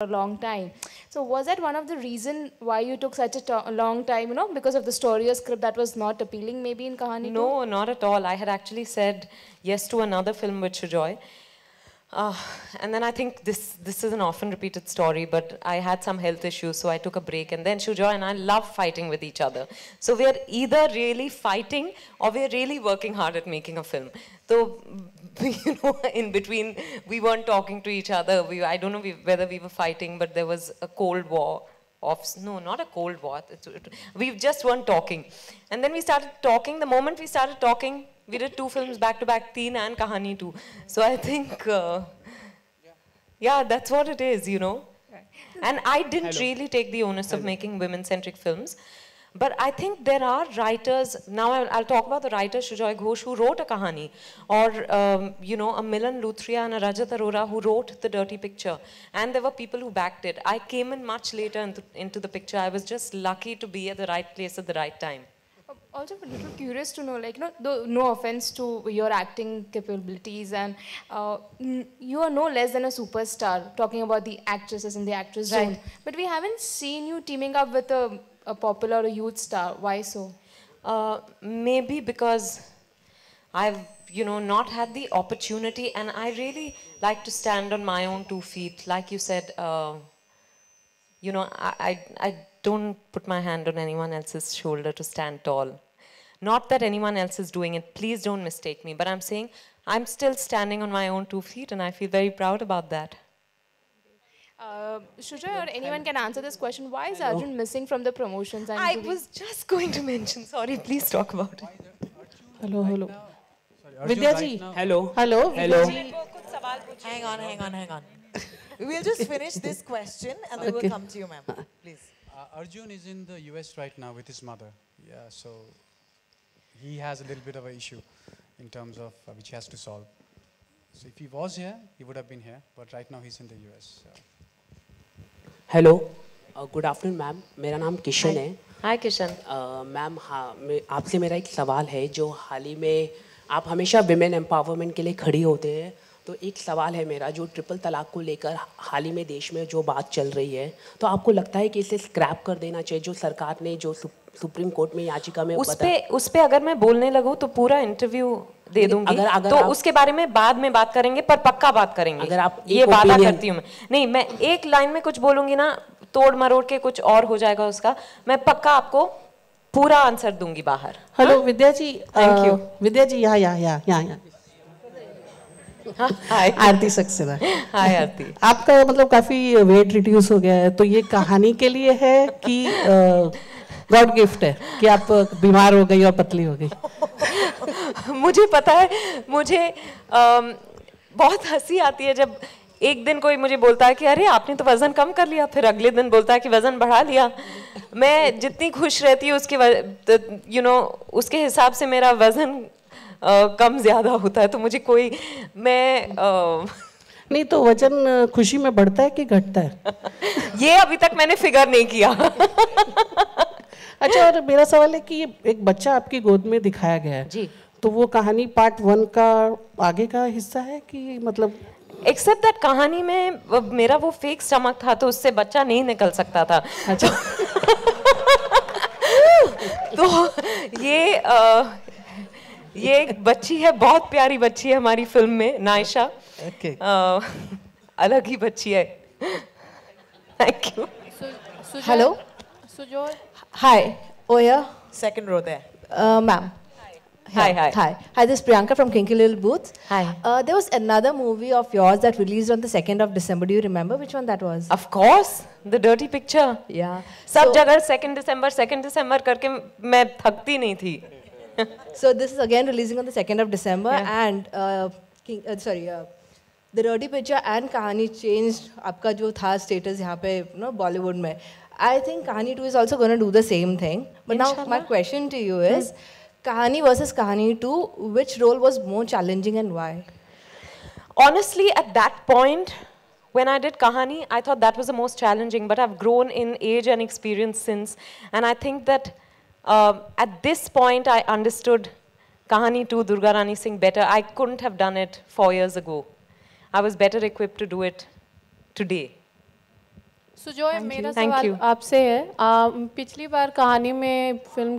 a long time. So was that one of the reason why you took such a long time, because of the story or script that was not appealing maybe in Kahani 2? No, not at all. I had actually said yes to another film with Shujoy. Uh, and then I think this is an often repeated story, but I had some health issues, so I took a break. And then Shujoy and I love fighting with each other. So we are either really fighting or we are really working hard at making a film. So, in between, we weren't talking to each other. I don't know whether we were fighting, but there was a cold war. No, not a cold war. We just weren't talking. And then we started talking. The moment we started talking, we did 2 films back to back, Teen and Kahani 2. So I think, yeah, that's what it is, And I didn't really take the onus of making women-centric films. But I think there are writers, now I'll talk about the writer Shujoy Ghosh who wrote a Kahani, or, a Milan Luthria and a Rajat Arora who wrote The Dirty Picture. And there were people who backed it. I came in much later into the picture. I was just lucky to be at the right place at the right time. Also, a little curious to know, no offense to your acting capabilities, and you are no less than a superstar, talking about the actresses in the actress zone. But we haven't seen you teaming up with a popular or youth star. Why so? Maybe because I've, not had the opportunity, and I really like to stand on my own 2 feet. Like you said, I don't put my hand on anyone else's shoulder to stand tall. Not that anyone else is doing it. Please don't mistake me. But I'm saying I'm still standing on my own 2 feet, and I feel very proud about that. Shujoy or anyone can answer this question. Why is Arjun missing from the promotions? I was just going to mention. Sorry, please talk about it. Hello. Vidya ji. Hello. Hello. Hang on. We'll just finish this question and then we'll come to you, ma'am. Please. Arjun is in the US right now with his mother. Yeah, so he has a little bit of an issue in terms of which he has to solve. So if he was here, he would have been here. But right now he's in the US. So. Hello good afternoon ma'am, मेरा नाम किशन है. हाय Kishan. Ma'am हाँ, आपसे मेरा एक सवाल है. जो हाल ही में आप हमेशा विमेन एम्पावरमेंट के लिए खड़ी होते हैं, तो एक सवाल है मेरा, जो ट्रिपल तलाक को लेकर हाल ही में देश में जो बात चल रही है, तो आपको लगता है कि इसे स्क्रैप कर देना चाहिए? जो सरकार ने जो सुप्रीम कोर्ट में याचिका में उस पे अगर मैं बोलने लगूँ तो पूरा इंटरव्यू दे दूंगी. अगर तो उसके बारे में बाद में बात करेंगे, पर पक्का बात करेंगे. अगर आप ये वादा करती हूँ मैं. नहीं, मैं एक लाइन में कुछ बोलूंगी ना, तोड़ मरोड़ के कुछ और हो जाएगा उसका. मैं पक्का आपको पूरा आंसर दूंगी बाहर. Hello Vidya ji. Thank you. Vidya ji यहाँ. आरती सक्सेना. हाय आरती. आपका मतलब काफी वेट रिड्यूस हो गया है, तो ये कहानी के लिए है कि गॉड गिफ्ट है कि आप बीमार हो गई और पतली हो गई? मुझे पता है, मुझे बहुत हंसी आती है जब एक दिन कोई मुझे बोलता है कि अरे आपने तो वजन कम कर लिया, फिर अगले दिन बोलता है कि वजन बढ़ा लिया. मैं जितनी खुश रहती हूँ उसके हिसाब से मेरा वजन कम ज्यादा होता है. तो मुझे नहीं, तो वजन खुशी में बढ़ता है कि घटता है? ये अभी तक मैंने फिगर नहीं किया. अच्छा, और मेरा सवाल है कि एक बच्चा आपकी गोद में दिखाया गया है जी, तो वो कहानी पार्ट 1 का आगे का हिस्सा है कि मतलब? एक्सेप्ट दैट कहानी में मेरा वो फेक स्टमक था, तो उससे बच्चा नहीं निकल सकता था. अच्छा. तो ये एक बच्ची है, बहुत प्यारी बच्ची है हमारी फिल्म में, नायशा. अलग ही बच्ची है. Thank you. Hello. Sujoy. Hi. Oya. Second row there. Ma'am. Hi. Hi, this is Priyanka from Kinky Little Booth. Hi. There was another movie of yours that released on the 2nd of December. Do you remember which one that was? Of course, The Dirty Picture. Yeah. सब जगह 2nd December करके मैं थकती नहीं थी. So this is again releasing on the 2nd of December, and The Dirty Picture and Kahani changed आपका जो था status यहाँ पे Bollywood में. I think Kahani 2 is also going to do the same thing. But now my question to you is, Kahani versus Kahani 2, which role was more challenging and why? Honestly, at that point, when I did Kahani, I thought that was the most challenging, but I've grown in age and experience since. And I think that at this point, I understood Kahani 2, Durga Rani Singh better. I couldn't have done it 4 years ago. I was better equipped to do it today. Sujoy, मेरा Thank सवाल you. आपसे है। पिछली बार कहानी में film